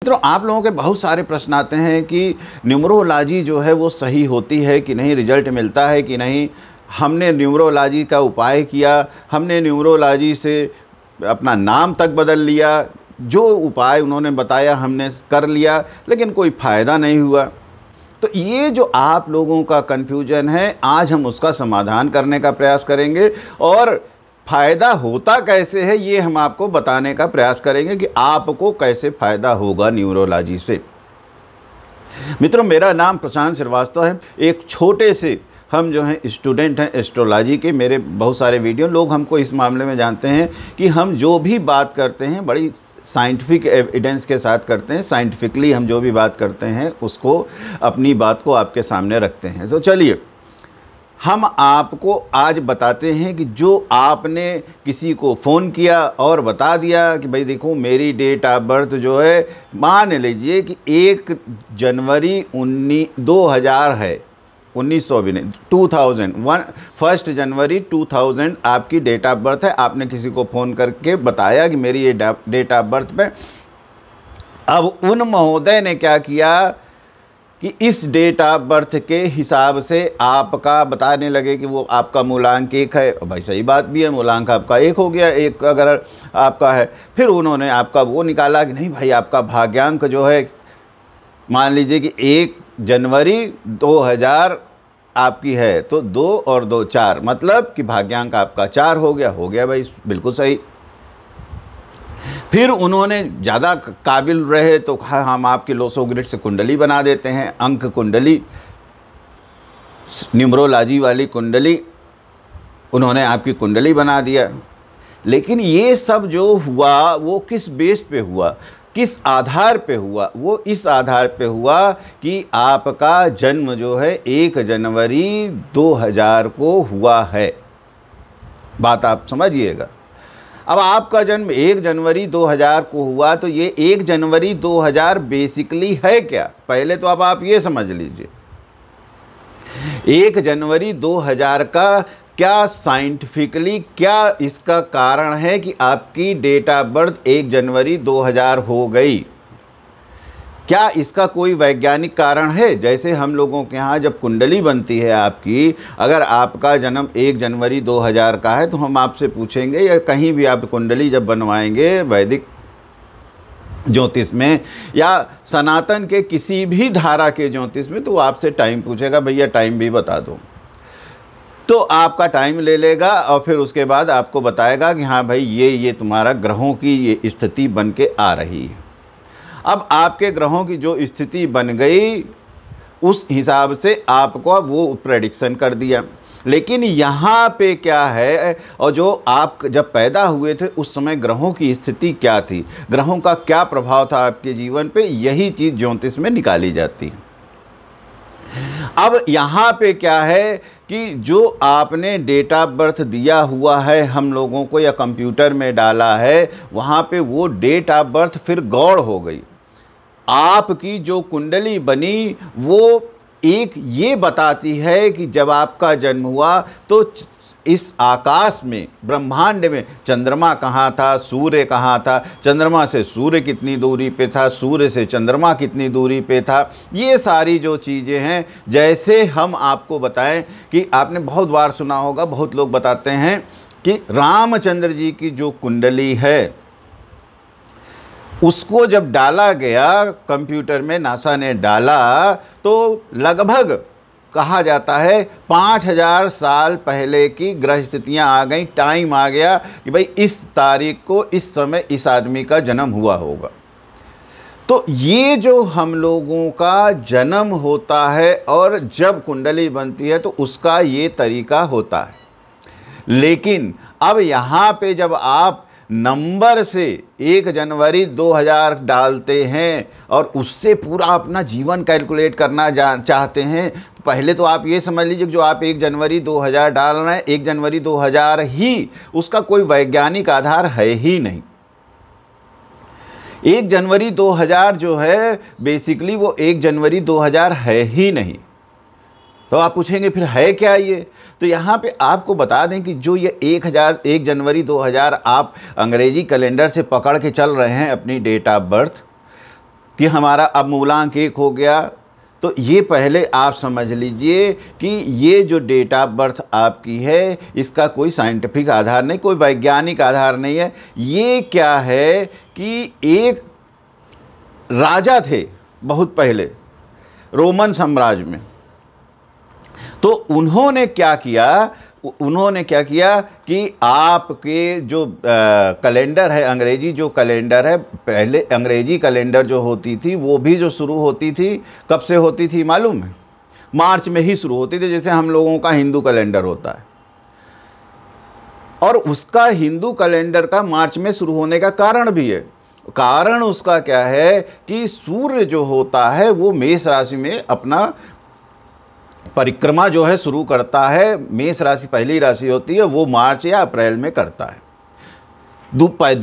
मित्रों, आप लोगों के बहुत सारे प्रश्न आते हैं कि न्यूमरोलॉजी जो है वो सही होती है कि नहीं, रिजल्ट मिलता है कि नहीं। हमने न्यूमरोलॉजी का उपाय किया, हमने न्यूमरोलॉजी से अपना नाम तक बदल लिया, जो उपाय उन्होंने बताया हमने कर लिया, लेकिन कोई फ़ायदा नहीं हुआ। तो ये जो आप लोगों का कन्फ्यूजन है, आज हम उसका समाधान करने का प्रयास करेंगे और फ़ायदा होता कैसे है ये हम आपको बताने का प्रयास करेंगे कि आपको कैसे फ़ायदा होगा न्यूमरोलॉजी से। मित्रों, मेरा नाम प्रशांत श्रीवास्तव है। एक छोटे से हम जो हैं स्टूडेंट हैं एस्ट्रोलॉजी के। मेरे बहुत सारे वीडियो, लोग हमको इस मामले में जानते हैं कि हम जो भी बात करते हैं बड़ी साइंटिफिक एविडेंस के साथ करते हैं। साइंटिफिकली हम जो भी बात करते हैं उसको, अपनी बात को आपके सामने रखते हैं। तो चलिए हम आपको आज बताते हैं कि जो आपने किसी को फ़ोन किया और बता दिया कि भाई देखो मेरी डेट ऑफ बर्थ जो है, मान लीजिए कि 1 जनवरी 2000 है, 1900 भी नहीं, 2001, 1 जनवरी 2000 आपकी डेट ऑफ बर्थ है। आपने किसी को फ़ोन करके बताया कि मेरी ये डेट ऑफ बर्थ पे। अब उन महोदय ने क्या किया कि इस डेट ऑफ बर्थ के हिसाब से आपका बताने लगे कि वो आपका मूलांक 1 है। भाई सही बात भी है, मूलांक आपका 1 हो गया, 1 अगर आपका है। फिर उन्होंने आपका वो निकाला कि नहीं भाई, आपका भाग्यांक जो है, मान लीजिए कि 1 जनवरी 2000 आपकी है, तो 2 और 2 4, मतलब कि भाग्यांक आपका 4 हो गया भाई, बिल्कुल सही। फिर उन्होंने ज़्यादा काबिल रहे तो कहा हम आपके लोसोग्रिड से कुंडली बना देते हैं, अंक कुंडली, न्यूमरोलॉजी वाली कुंडली। उन्होंने आपकी कुंडली बना दिया। लेकिन ये सब जो हुआ वो किस बेस पे हुआ, किस आधार पे हुआ? वो इस आधार पे हुआ कि आपका जन्म जो है 1 जनवरी 2000 को हुआ है। बात आप समझिएगा। अब आपका जन्म 1 जनवरी 2000 को हुआ, तो ये 1 जनवरी 2000 बेसिकली है क्या? पहले तो अब आप ये समझ लीजिए, 1 जनवरी 2000 का क्या साइंटिफिकली क्या इसका कारण है कि आपकी डेट ऑफ बर्थ 1 जनवरी 2000 हो गई? क्या इसका कोई वैज्ञानिक कारण है? जैसे हम लोगों के यहाँ जब कुंडली बनती है आपकी, अगर आपका जन्म 1 जनवरी 2000 का है तो हम आपसे पूछेंगे, या कहीं भी आप कुंडली जब बनवाएंगे वैदिक ज्योतिष में या सनातन के किसी भी धारा के ज्योतिष में, तो आपसे टाइम पूछेगा, भैया टाइम भी बता दो। तो आपका टाइम ले लेगा और फिर उसके बाद आपको बताएगा कि हाँ भाई ये तुम्हारा ग्रहों की ये स्थिति बन के आ रही है। अब आपके ग्रहों की जो स्थिति बन गई उस हिसाब से आपको वो प्रेडिक्शन कर दिया। लेकिन यहाँ पे क्या है, और जो आप जब पैदा हुए थे उस समय ग्रहों की स्थिति क्या थी, ग्रहों का क्या प्रभाव था आपके जीवन पे, यही चीज़ ज्योतिष में निकाली जाती है। अब यहाँ पे क्या है कि जो आपने डेट ऑफ बर्थ दिया हुआ है हम लोगों को या कंप्यूटर में डाला है, वहाँ पे वो डेट ऑफ बर्थ फिर गौड़ हो गई। आपकी जो कुंडली बनी वो एक ये बताती है कि जब आपका जन्म हुआ तो इस आकाश में, ब्रह्मांड में चंद्रमा कहाँ था, सूर्य कहाँ था, चंद्रमा से सूर्य कितनी दूरी पे था, सूर्य से चंद्रमा कितनी दूरी पे था, ये सारी जो चीज़ें हैं। जैसे हम आपको बताएं कि आपने बहुत बार सुना होगा, बहुत लोग बताते हैं कि रामचंद्र जी की जो कुंडली है उसको जब डाला गया कंप्यूटर में, नासा ने डाला, तो लगभग कहा जाता है 5000 साल पहले की ग्रह स्थितियाँ आ गई, टाइम आ गया कि भाई इस तारीख को इस समय इस आदमी का जन्म हुआ होगा। तो ये जो हम लोगों का जन्म होता है और जब कुंडली बनती है तो उसका ये तरीका होता है। लेकिन अब यहाँ पे जब आप नंबर से 1 जनवरी 2000 डालते हैं और उससे पूरा अपना जीवन कैलकुलेट करना चाहते हैं, तो पहले तो आप ये समझ लीजिए कि जो आप 1 जनवरी 2000 डाल रहे हैं, 1 जनवरी 2000 ही, उसका कोई वैज्ञानिक आधार है ही नहीं। 1 जनवरी 2000 जो है बेसिकली वो 1 जनवरी 2000 है ही नहीं। तो आप पूछेंगे फिर है क्या ये? तो यहाँ पे आपको बता दें कि जो ये 1 जनवरी 2000 आप अंग्रेजी कैलेंडर से पकड़ के चल रहे हैं अपनी डेट ऑफ बर्थ, कि हमारा अब मूलांक 1 हो गया। तो ये पहले आप समझ लीजिए कि ये जो डेट ऑफ बर्थ आपकी है इसका कोई साइंटिफिक आधार नहीं, कोई वैज्ञानिक आधार नहीं है। ये क्या है कि एक राजा थे बहुत पहले रोमन साम्राज्य में, तो उन्होंने क्या किया कि आपके जो कैलेंडर है, अंग्रेजी जो कैलेंडर है, पहले अंग्रेजी कैलेंडर जो होती थी वो भी जो शुरू होती थी, कब से होती थी मालूम है? मार्च में ही शुरू होती थी, जैसे हम लोगों का हिंदू कैलेंडर होता है। और उसका हिंदू कैलेंडर का मार्च में शुरू होने का कारण भी है। कारण उसका क्या है कि सूर्य जो होता है वो मेष राशि में अपना परिक्रमा जो है शुरू करता है। मेष राशि पहली राशि होती है, वो मार्च या अप्रैल में करता है।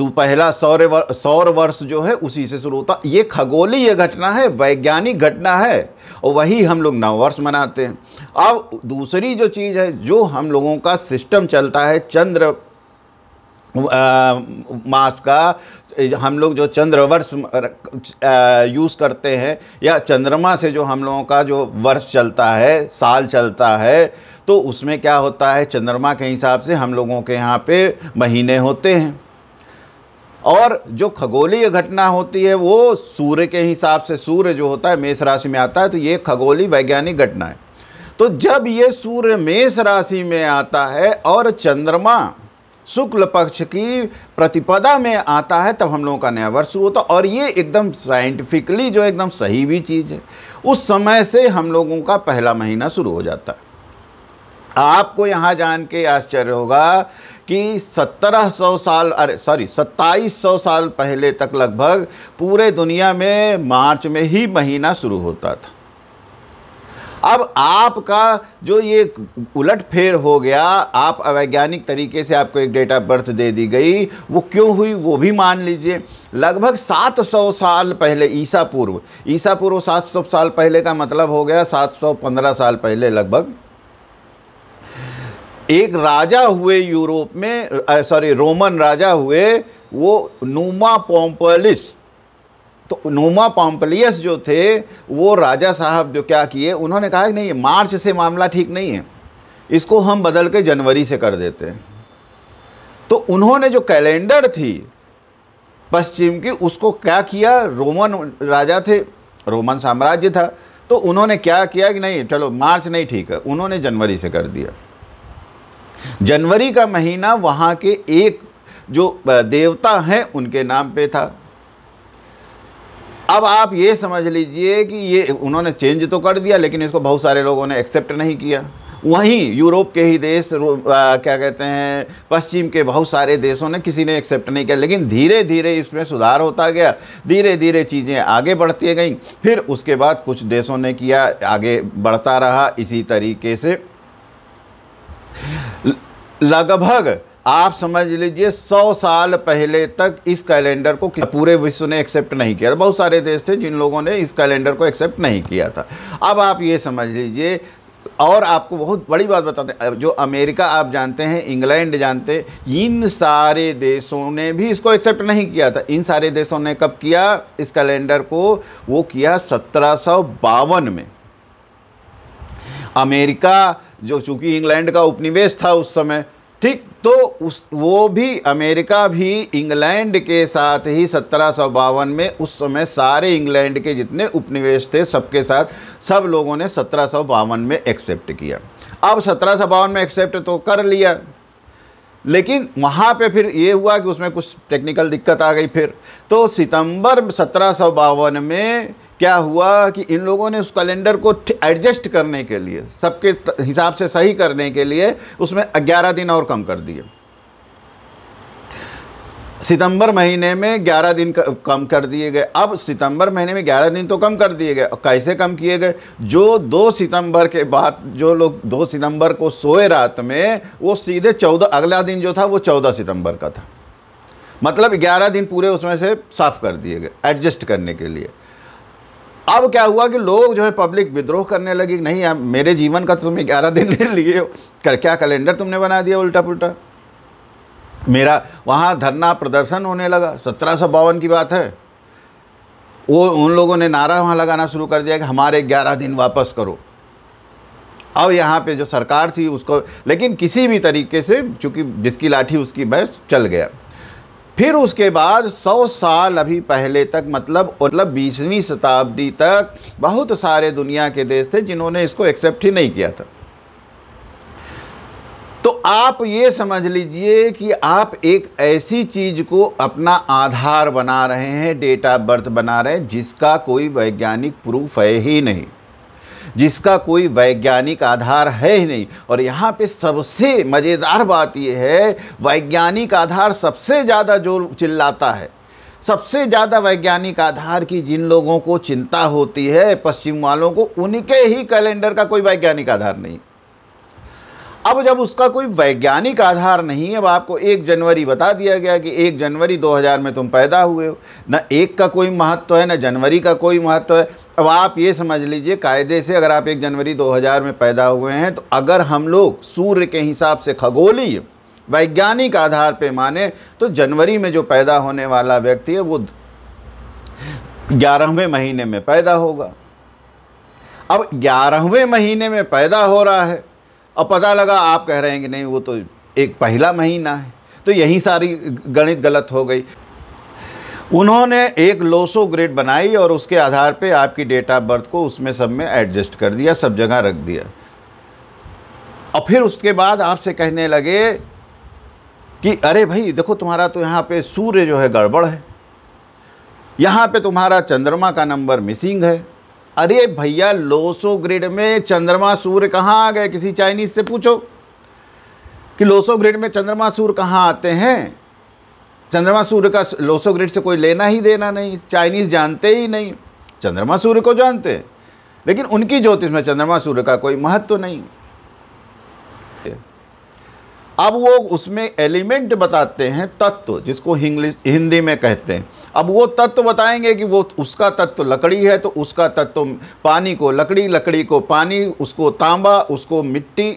पहला सौर वर्ष जो है उसी से शुरू होता। ये खगोलीय घटना है, वैज्ञानिक घटना है, और वही हम लोग नववर्ष मनाते हैं। अब दूसरी जो चीज़ है, जो हम लोगों का सिस्टम चलता है चंद्र मास का, हम लोग जो चंद्रवर्ष यूज़ करते हैं, या चंद्रमा से जो हम लोगों का जो वर्ष चलता है, साल चलता है, तो उसमें क्या होता है, चंद्रमा के हिसाब से हम लोगों के यहाँ पे महीने होते हैं। और जो खगोलीय घटना होती है वो सूर्य के हिसाब से, सूर्य जो होता है मेष राशि में आता है, तो ये खगोलीय वैज्ञानिक घटना है। तो जब ये सूर्य मेष राशि में आता है और चंद्रमा शुक्ल पक्ष की प्रतिपदा में आता है, तब हम लोगों का नया वर्ष शुरू होता है। और ये एकदम साइंटिफिकली जो एकदम सही भी चीज़ है, उस समय से हम लोगों का पहला महीना शुरू हो जाता है। आपको यहाँ जान के आश्चर्य होगा कि 2700 साल पहले तक लगभग पूरे दुनिया में मार्च में ही महीना शुरू होता था। अब आपका जो ये उलट फेर हो गया, आप अवैज्ञानिक तरीके से आपको एक डेट ऑफ बर्थ दे दी गई, वो क्यों हुई वो भी मान लीजिए। लगभग 700 साल पहले, ईसा पूर्व 700 साल पहले का मतलब हो गया 715 साल पहले लगभग, एक राजा हुए यूरोप में, रोमन राजा हुए, वो नूमा पोम्पलिस। तो नूमा पोम्पलियस जो थे, वो राजा साहब जो क्या किए, उन्होंने कहा कि नहीं, मार्च से मामला ठीक नहीं है, इसको हम बदल के जनवरी से कर देते हैं। तो उन्होंने जो कैलेंडर थी पश्चिम की, उसको क्या किया, रोमन राजा थे, रोमन साम्राज्य था, तो उन्होंने क्या किया कि नहीं, चलो मार्च नहीं ठीक है, उन्होंने जनवरी से कर दिया। जनवरी का महीना वहाँ के एक जो देवता हैं उनके नाम पे था। अब आप ये समझ लीजिए कि ये उन्होंने चेंज तो कर दिया, लेकिन इसको बहुत सारे लोगों ने एक्सेप्ट नहीं किया। वहीं यूरोप के ही देश, क्या कहते हैं, पश्चिम के बहुत सारे देशों ने, किसी ने एक्सेप्ट नहीं किया। लेकिन धीरे धीरे इसमें सुधार होता गया, धीरे धीरे चीज़ें आगे बढ़ती गईं। फिर उसके बाद कुछ देशों ने किया, आगे बढ़ता रहा इसी तरीके से। लगभग आप समझ लीजिए 100 साल पहले तक इस कैलेंडर को पूरे विश्व ने एक्सेप्ट नहीं किया था। बहुत सारे देश थे जिन लोगों ने इस कैलेंडर को एक्सेप्ट नहीं किया था। अब आप ये समझ लीजिए, और आपको बहुत बड़ी बात बताते हैं, जो अमेरिका आप जानते हैं, इंग्लैंड जानते हैं, इन सारे देशों ने भी इसको एक्सेप्ट नहीं किया था। इन सारे देशों ने कब किया इस कैलेंडर को, वो किया 1752 में। अमेरिका जो, चूँकि इंग्लैंड का उपनिवेश था उस समय, ठीक, तो वो भी, अमेरिका भी इंग्लैंड के साथ ही 1752 में, उस समय सारे इंग्लैंड के जितने उपनिवेश थे सबके साथ सब लोगों ने 1752 में एक्सेप्ट किया। अब 1752 में एक्सेप्ट तो कर लिया, लेकिन वहाँ पे फिर ये हुआ कि उसमें कुछ टेक्निकल दिक्कत आ गई। फिर तो सितंबर 1752 में क्या हुआ कि इन लोगों ने उस कैलेंडर को एडजस्ट करने के लिए, सबके हिसाब से सही करने के लिए, उसमें 11 दिन और कम कर दिए। सितंबर महीने में 11 दिन कम कर दिए गए। अब सितंबर महीने में 11 दिन तो कम कर दिए गए। और कैसे कम किए गए, जो 2 सितंबर के बाद जो लोग 2 सितंबर को सोए रात में, वो सीधे 14, अगला दिन जो था वो 14 सितंबर का था। मतलब 11 दिन पूरे उसमें से साफ कर दिए गए एडजस्ट करने के लिए। अब क्या हुआ कि लोग जो है पब्लिक विद्रोह करने लगी, नहीं यार, मेरे जीवन का तो तुमने 11 दिन ले लिए हो, क्या कैलेंडर तुमने बना दिया उल्टा पुल्टा। मेरा वहाँ धरना प्रदर्शन होने लगा, 1752 की बात है। वो उन लोगों ने नारा वहाँ लगाना शुरू कर दिया कि हमारे 11 दिन वापस करो। अब यहाँ पे जो सरकार थी उसको, लेकिन किसी भी तरीके से, चूँकि जिसकी लाठी उसकी भैंस, चल गया। फिर उसके बाद 100 साल अभी पहले तक, मतलब 20वीं शताब्दी तक बहुत सारे दुनिया के देश थे जिन्होंने इसको एक्सेप्ट ही नहीं किया था। तो आप ये समझ लीजिए कि आप एक ऐसी चीज़ को अपना आधार बना रहे हैं, डेट ऑफ बर्थ बना रहे हैं, जिसका कोई वैज्ञानिक प्रूफ है ही नहीं, जिसका कोई वैज्ञानिक आधार है ही नहीं। और यहाँ पे सबसे मज़ेदार बात यह है, वैज्ञानिक आधार सबसे ज़्यादा जो चिल्लाता है, सबसे ज़्यादा वैज्ञानिक आधार की जिन लोगों को चिंता होती है, पश्चिम वालों को, उनके ही कैलेंडर का कोई वैज्ञानिक आधार नहीं। अब जब उसका कोई वैज्ञानिक आधार नहीं, अब आपको 1 जनवरी बता दिया गया कि 1 जनवरी 2000 में तुम पैदा हुए हो, ना 1 का कोई महत्व है, ना जनवरी का कोई महत्व है। अब आप ये समझ लीजिए, कायदे से अगर आप 1 जनवरी 2000 में पैदा हुए हैं, तो अगर हम लोग सूर्य के हिसाब से खगोलीय वैज्ञानिक आधार पे माने, तो जनवरी में जो पैदा होने वाला व्यक्ति है वो 11वें महीने में पैदा होगा। अब 11वें महीने में पैदा हो रहा है, अब पता लगा आप कह रहे हैं कि नहीं वो तो एक पहला महीना है, तो यही सारी गणित गलत हो गई। उन्होंने एक लोसो ग्रिड बनाई और उसके आधार पे आपकी डेट ऑफ बर्थ को उसमें सब में एडजस्ट कर दिया, सब जगह रख दिया। और फिर उसके बाद आपसे कहने लगे कि अरे भाई देखो, तुम्हारा तो यहाँ पे सूर्य जो है गड़बड़ है, यहाँ पे तुम्हारा चंद्रमा का नंबर मिसिंग है। अरे भैया, लोसो ग्रिड में चंद्रमा सूर्य कहाँ आ गए? किसी चाइनीज से पूछो कि लोसो ग्रिड में चंद्रमा सूर्य कहाँ आते हैं। चंद्रमा सूर्य का लोसो ग्रिड से कोई लेना ही देना नहीं, चाइनीज जानते ही नहीं। चंद्रमा सूर्य को जानते हैं, लेकिन उनकी ज्योतिष में चंद्रमा सूर्य का कोई महत्व नहीं। अब वो उसमें एलिमेंट बताते हैं, तत्व, जिसको हिंदी में कहते हैं। अब वो तत्व बताएंगे कि वो उसका तत्व लकड़ी है तो उसका तत्व पानी को लकड़ी, लकड़ी को पानी, उसको तांबा, उसको मिट्टी।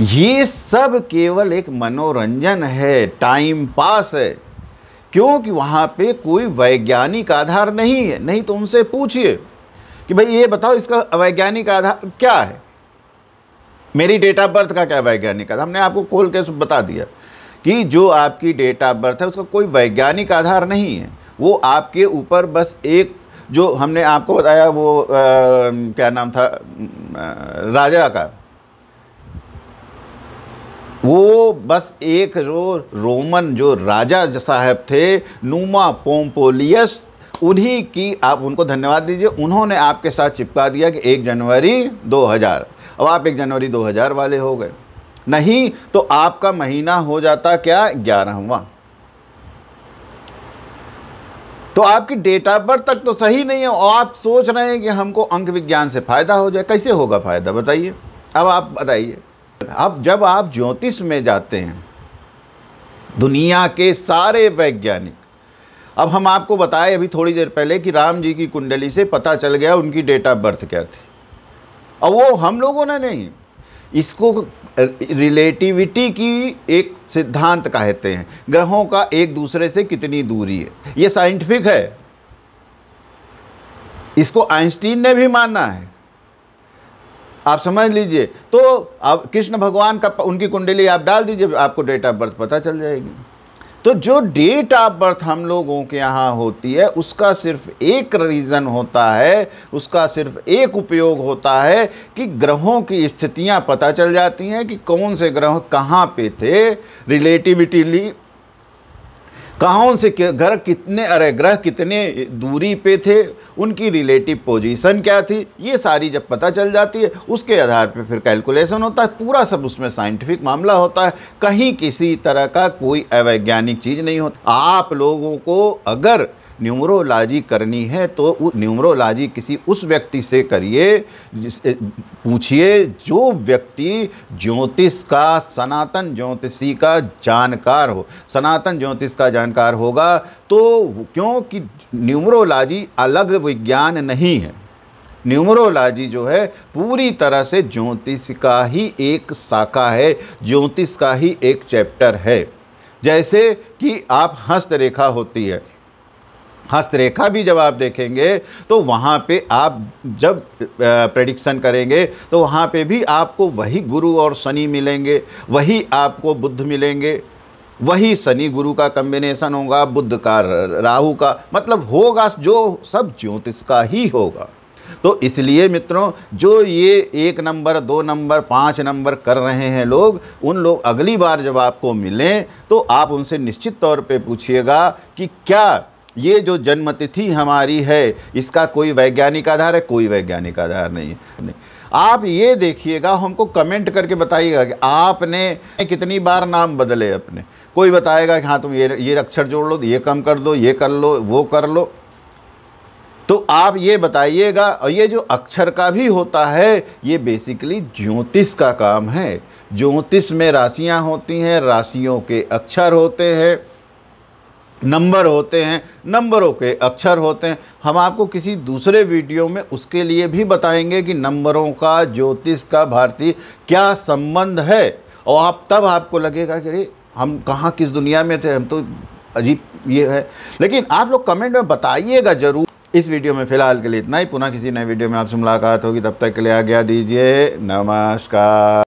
ये सब केवल एक मनोरंजन है, टाइम पास है, क्योंकि वहाँ पे कोई वैज्ञानिक आधार नहीं है। नहीं तो उनसे पूछिए कि भाई ये बताओ इसका वैज्ञानिक आधार क्या है, मेरी डेट ऑफ बर्थ का क्या वैज्ञानिक आधार। हमने आपको खोल के बता दिया कि जो आपकी डेट ऑफ बर्थ है उसका कोई वैज्ञानिक आधार नहीं है, वो आपके ऊपर बस एक, जो हमने आपको बताया वो क्या नाम था राजा का, वो बस एक जो रोमन जो राजा साहब थे, नुमा पोम्पोलियस, उन्हीं की आप उनको धन्यवाद दीजिए, उन्होंने आपके साथ चिपका दिया कि 1 जनवरी 2000। अब आप 1 जनवरी 2000 वाले हो गए, नहीं तो आपका महीना हो जाता क्या, 11वां। तो आपकी डेट ऑफ बर्थ तक तो सही नहीं है और आप सोच रहे हैं कि हमको अंक विज्ञान से फ़ायदा हो जाए। कैसे होगा फ़ायदा बताइए? अब आप बताइए। अब जब आप ज्योतिष में जाते हैं, दुनिया के सारे वैज्ञानिक, अब हम आपको बताए अभी थोड़ी देर पहले कि राम जी की कुंडली से पता चल गया उनकी डेट ऑफ बर्थ क्या थी। अब वो हम लोगों ने नहीं, इसको रिलेटिविटी की एक सिद्धांत कहते हैं, ग्रहों का एक दूसरे से कितनी दूरी है, ये साइंटिफिक है, इसको आइंस्टीन ने भी माना है, आप समझ लीजिए। तो अब कृष्ण भगवान का उनकी कुंडली आप डाल दीजिए, आपको डेट ऑफ बर्थ पता चल जाएगी। तो जो डेट ऑफ बर्थ हम लोगों के यहाँ होती है, उसका सिर्फ एक रीज़न होता है, उसका सिर्फ एक उपयोग होता है कि ग्रहों की स्थितियाँ पता चल जाती हैं कि कौन से ग्रह कहाँ पे थे, रिलेटिविटीली कौन से ग्रह कितने दूरी पे थे, उनकी रिलेटिव पोजीशन क्या थी, ये सारी जब पता चल जाती है, उसके आधार पे फिर कैलकुलेशन होता है, पूरा सब उसमें साइंटिफिक मामला होता है, कहीं किसी तरह का कोई अवैज्ञानिक चीज़ नहीं होती। आप लोगों को अगर न्यूमरोलॉजी करनी है तो न्यूमरोलॉजी किसी उस व्यक्ति से करिए, पूछिए जो व्यक्ति ज्योतिष का, सनातन ज्योतिषी का जानकार हो। सनातन ज्योतिष का जानकार होगा तो, क्योंकि न्यूमरोलॉजी अलग विज्ञान नहीं है, न्यूमरोलॉजी जो है पूरी तरह से ज्योतिष का ही एक शाखा है, ज्योतिष का ही एक चैप्टर है। जैसे कि आप हस्तरेखा होती है, हस्तरेखा भी जब आप देखेंगे तो वहाँ पे आप जब प्रेडिक्शन करेंगे तो वहाँ पे भी आपको वही गुरु और शनि मिलेंगे, वही आपको बुध मिलेंगे, वही शनि गुरु का कॉम्बिनेशन होगा, बुध का राहु का, मतलब होगा जो सब ज्योतिष का ही होगा। तो इसलिए मित्रों, जो ये 1 नंबर 2 नंबर 5 नंबर कर रहे हैं लोग, उन लोग अगली बार जब आपको मिलें तो आप उनसे निश्चित तौर पे पूछिएगा कि क्या ये जो जन्मतिथि हमारी है इसका कोई वैज्ञानिक आधार है? कोई वैज्ञानिक आधार नहीं है। आप ये देखिएगा, हमको कमेंट करके बताइएगा कि आपने कितनी बार नाम बदले अपने। कोई बताएगा कि हाँ तुम ये अक्षर जोड़ लो, ये कम कर दो, ये कर लो, वो कर लो। तो आप ये बताइएगा। और ये जो अक्षर का भी होता है, ये बेसिकली ज्योतिष का काम है। ज्योतिष में राशियां होती हैं, राशियों के अक्षर होते हैं, नंबर होते हैं, नंबरों के अक्षर होते हैं। हम आपको किसी दूसरे वीडियो में उसके लिए भी बताएंगे कि नंबरों का ज्योतिष का भारतीय क्या संबंध है। और आप तब आपको लगेगा कि अरे हम कहाँ किस दुनिया में थे, हम तो अजीब ये है। लेकिन आप लोग कमेंट में बताइएगा ज़रूर। इस वीडियो में फ़िलहाल के लिए इतना ही। पुनः किसी नए वीडियो में आपसे मुलाकात होगी, तब तक के लिए आज्ञा दीजिए। नमस्कार।